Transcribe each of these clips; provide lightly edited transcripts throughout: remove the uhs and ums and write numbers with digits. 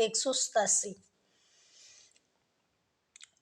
187।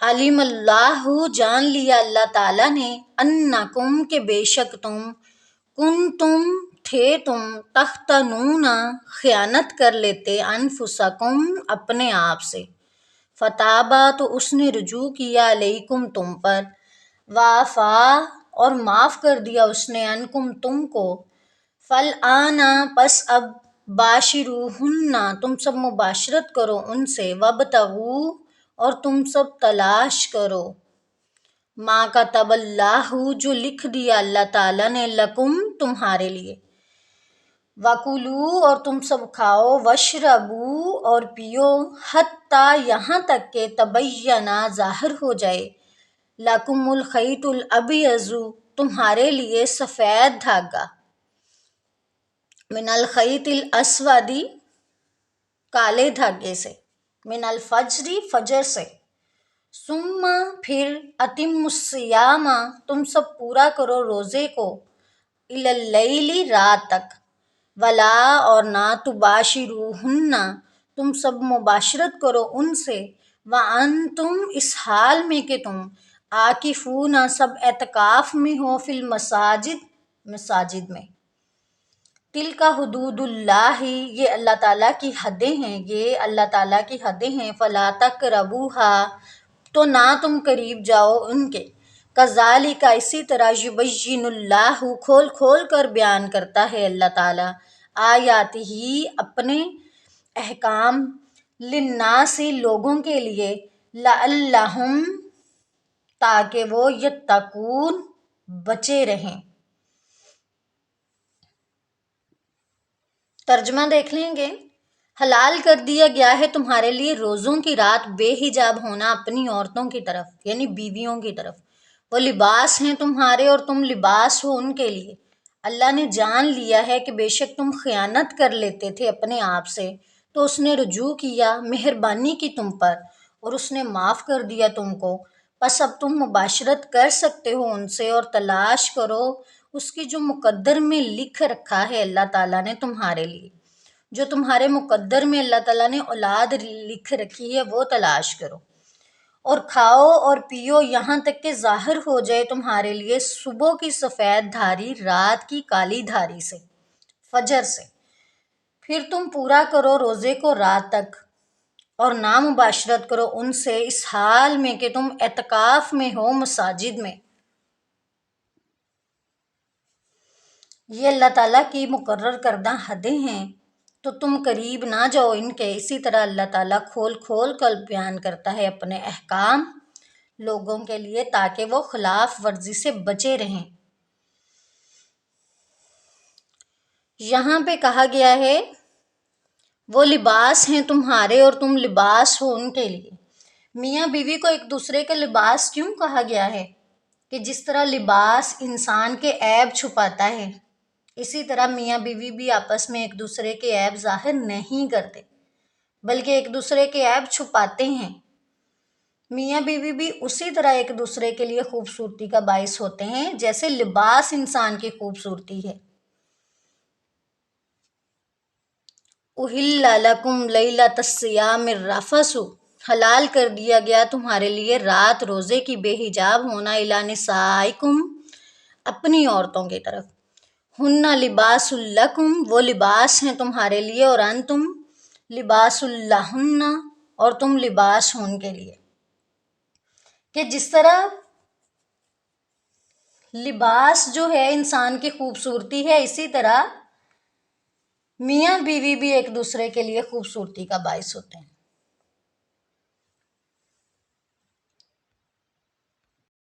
علیم اللہ جان لیا اللہ تعالیٰ نے، انکم کہ بے شک تم، تم تختنون خیانت کر لیتے، انفسکم اپنے آپ سے، فتابا تو اس نے رجوع کیا، علیکم تم پر، وعفا اور معاف کر دیا اس نے، عنکم تم کو، فالآن پس اب، باشروہن تم سب مباشرت کرو ان سے، وابتغوا اور تم سب تلاش کرو، ما کتب اللہ جو لکھ دیا اللہ تعالیٰ نے، لکم تمہارے لیے، وَکُلُوا اور تم سب کھاؤ، وَاشْرَبُوا اور پیو، حتیٰ یہاں تک کہ تبینہ ظاہر ہو جائے، لَکُمُ الْخَیْطُ الْأَبْیَضُ تمہارے لیے سفید دھاگا، من الخیط الاسود کالے دھاگے سے، من الفجر فجر سے، ثم پھر، اتم الصیام تم سب پورا کرو روزے کو، الی اللیل رات تک، ولا اور نہ، تباشروہن تم سب مباشرت کرو ان سے، وانتم اس حال میں کہ تم، عاکفون سب اعتکاف میں ہو، فی المساجد مساجد میں، تلک حدود اللہ یہ اللہ تعالیٰ کی حدیں ہیں، یہ اللہ تعالیٰ کی حدیں ہیں، فلا تقربوها تو نہ تم قریب جاؤ ان کے، کذالک اسی طرح، یبین اللہ کھول کھول کر بیان کرتا ہے اللہ تعالیٰ، آیاتہ اپنے احکام، للناس لوگوں کے لیے، لعلہم تاکہ وہ، یتقون بچے رہیں۔ ترجمہ دیکھ لیں گے، حلال کر دیا گیا ہے تمہارے لیے روزوں کی رات بے حجاب ہونا اپنی عورتوں کی طرف، یعنی بیویوں کی طرف، وہ لباس ہیں تمہارے اور تم لباس ہو ان کے لیے، اللہ نے جان لیا ہے کہ بے شک تم خیانت کر لیتے تھے اپنے آپ سے، تو اس نے رجوع کیا، مہربانی کی تم پر، اور اس نے معاف کر دیا تم کو، پس اب تم مباشرت کر سکتے ہو ان سے، اور تلاش کرو اس کی جو مقدر میں لکھ رکھا ہے اللہ تعالیٰ نے تمہارے لیے، جو تمہارے مقدر میں اللہ تعالیٰ نے اولاد لکھ رکھی ہے وہ تلاش کرو، اور کھاؤ اور پیو یہاں تک کہ ظاہر ہو جائے تمہارے لیے صبح کی سفید دھاری رات کی کالی دھاری سے، فجر سے، پھر تم پورا کرو روزے کو رات تک، اور نہ مباشرت کرو ان سے اس حال میں کہ تم اعتکاف میں ہو مساجد میں۔ یہ اللہ تعالیٰ کی مقرر کردہ حدیں ہیں، تو تم قریب نہ جاؤ ان کے، اسی طرح اللہ تعالیٰ کھول کھول کر بیان کرتا ہے اپنے احکام لوگوں کے لیے تاکہ وہ خلاف ورزی سے بچے رہیں۔ یہاں پہ کہا گیا ہے وہ لباس ہیں تمہارے اور تم لباس ہو ان کے لیے، میاں بیوی کو ایک دوسرے کا لباس کیوں کہا گیا ہے؟ کہ جس طرح لباس انسان کے عیب چھپاتا ہے، اسی طرح میاں بیوی بھی آپس میں ایک دوسرے کے عیب ظاہر نہیں کرتے بلکہ ایک دوسرے کے عیب چھپاتے ہیں، میاں بیوی بھی اسی طرح ایک دوسرے کے لیے خوبصورتی کا باعث ہوتے ہیں جیسے لباس انسان کی خوبصورتی ہے۔ اُحِلَّ لَکُمْ لیلۃ الصیام الرفث حلال کر دیا گیا تمہارے لیے رات روزے کی بے حجاب ہونا، الی نسائکم اپنی عورتوں کی طرف، ہن لباس لکم وہ لباس ہیں تمہارے لیے، اور انتم لباس لہن اور تم لباس ہو ان کے لیے، کہ جس طرح لباس جو ہے انسان کی خوبصورتی ہے، اسی طرح میاں بیوی بھی ایک دوسرے کے لیے خوبصورتی کا باعث ہوتے ہیں۔